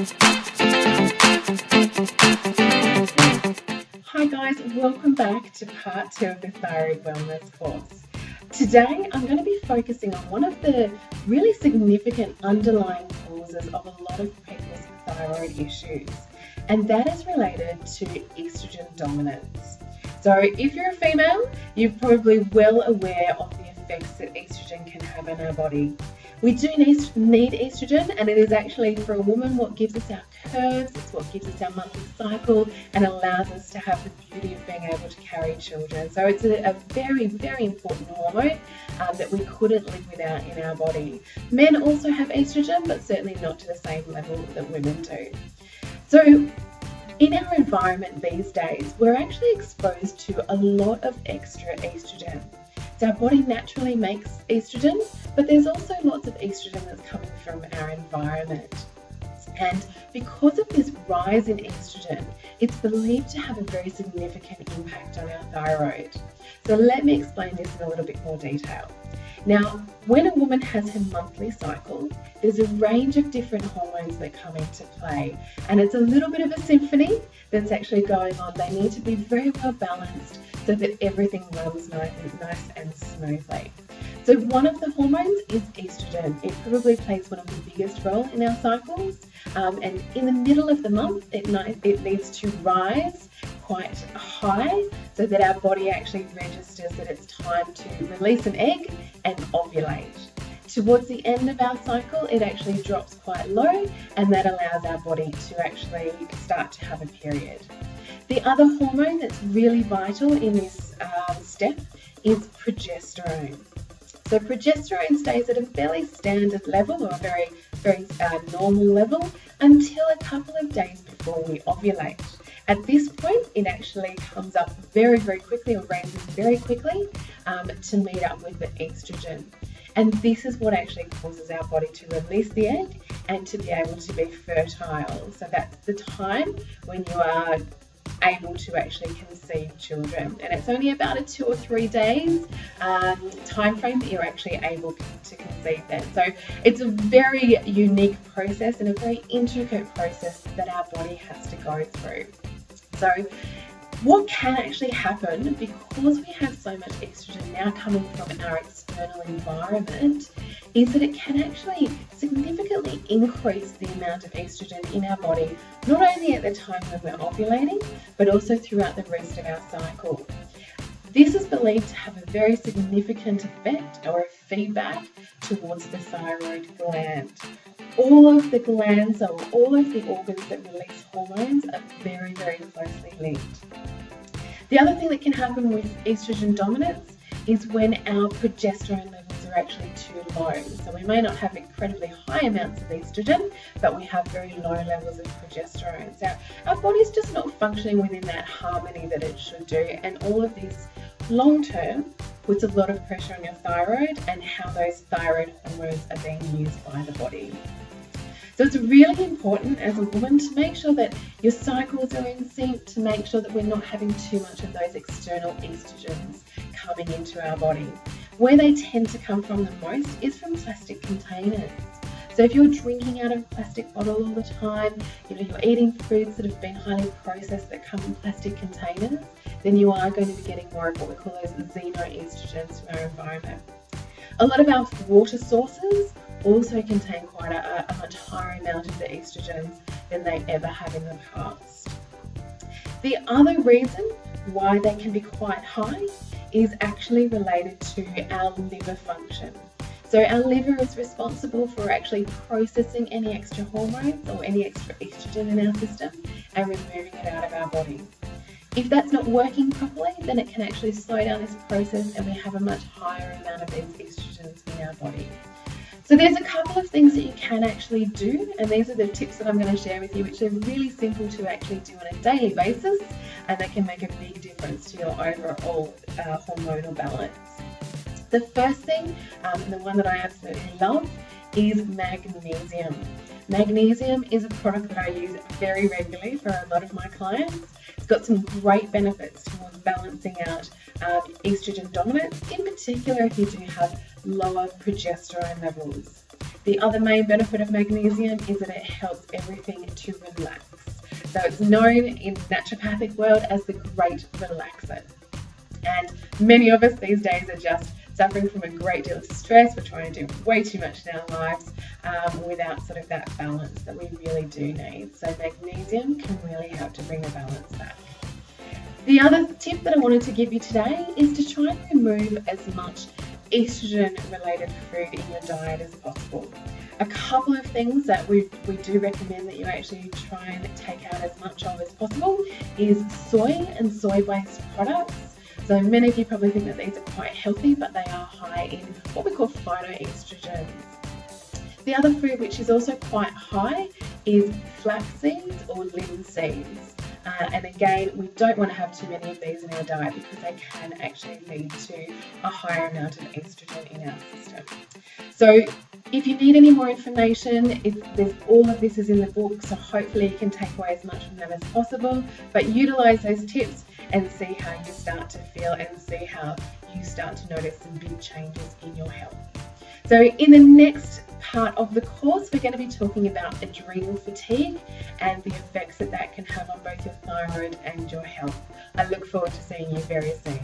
Hi guys, welcome back to part 2 of the Thyroid Wellness course. Today I'm going to be focusing on one of the really significant underlying causes of a lot of people's thyroid issues, and that is related to estrogen dominance. So if you're a female, you're probably well aware of the effects that estrogen can have on our body. We do need estrogen, and it is actually for a woman what gives us our curves, it's what gives us our monthly cycle and allows us to have the beauty of being able to carry children. So it's a very, very important hormone that we couldn't live without in our body. Men also have estrogen, but certainly not to the same level that women do. So in our environment these days, we're actually exposed to a lot of extra estrogen. So our body naturally makes estrogen, but there's also lots of estrogen that's coming from our environment. And because of this rise in estrogen, it's believed to have a very significant impact on our thyroid. So let me explain this in a little bit more detail. Now, when a woman has her monthly cycle, there's a range of different hormones that come into play, and it's a little bit of a symphony that's actually going on. They need to be very well balanced so that everything runs nice and smoothly. So one of the hormones is estrogen. It probably plays one of the biggest roles in our cycles, and in the middle of the month it needs to rise quite high so that our body actually registers that it's time to release an egg and ovulate. Towards the end of our cycle, it actually drops quite low, and that allows our body to actually start to have a period. The other hormone that's really vital in this step is progesterone. So progesterone stays at a fairly standard level, or a very normal level, until a couple of days before we ovulate. At this point, it actually comes up very, very quickly, or raises very quickly to meet up with the estrogen. And this is what actually causes our body to release the egg and to be able to be fertile. So that's the time when you are able to actually conceive children, and it's only about a 2 or 3 days time frame that you're actually able to conceive them. So it's a very unique process and a very intricate process that our body has to go through. So what can actually happen, because we have so much estrogen now coming from our external environment, is that it can actually significantly increase the amount of estrogen in our body, not only at the time when we're ovulating, but also throughout the rest of our cycle. This is believed to have a very significant effect or a feedback towards the thyroid gland. All of the glands, or all of the organs that release hormones, are very, very closely linked. The other thing that can happen with estrogen dominance is when our progesterone levels are actually too low. So we may not have incredibly high amounts of estrogen, but we have very low levels of progesterone. So our body's just not functioning within that harmony that it should do, and all of this long term puts a lot of pressure on your thyroid and how those thyroid hormones are being used by the body. So it's really important as a woman to make sure that your cycles are in sync, to make sure that we're not having too much of those external estrogens coming into our body. Where they tend to come from the most is from plastic containers. So if you're drinking out of a plastic bottle all the time, you're eating foods that have been highly processed that come in plastic containers, then you are going to be getting more of what we call those xenoestrogens from our environment. A lot of our water sources also contain quite a much higher amount of the estrogens than they ever have in the past. The other reason why they can be quite high is actually related to our liver function. So our liver is responsible for actually processing any extra hormones or any extra estrogen in our system and removing it out of our body. If that's not working properly, then it can actually slow down this process, and we have a much higher amount of these estrogens in our body. So there's a couple of things that you can actually do, and these are the tips that I'm going to share with you, which are really simple to actually do on a daily basis, and they can make a big difference to your overall hormonal balance. The first thing, and the one that I absolutely love, is magnesium. Magnesium is a product that I use very regularly for a lot of my clients. It's got some great benefits towards balancing out estrogen dominance, in particular if you do have lower progesterone levels. The other main benefit of magnesium is that it helps everything to relax. So it's known in the naturopathic world as the great relaxer. And many of us these days are just suffering from a great deal of stress. We're trying to do way too much in our lives without sort of that balance that we really do need. So magnesium can really help to bring a balance back. The other tip that I wanted to give you today is to try and remove as much estrogen related food in your diet as possible. A couple of things that we do recommend that you actually try and take out as much of as possible is soy and soy-based products. So many of you probably think that these are quite healthy, but they are high in what we call phytoestrogens. The other food which is also quite high is flax seeds or linseeds. And again, we don't want to have too many of these in our diet because they can actually lead to a higher amount of estrogen in our system. So if you need any more information, there's all of this is in the book, so hopefully you can take away as much from that as possible, but utilize those tips and see how you start to feel and see how you start to notice some big changes in your health. So in the next part of the course, we're going to be talking about adrenal fatigue and the effects that can have on both your thyroid and your health. I look forward to seeing you very soon.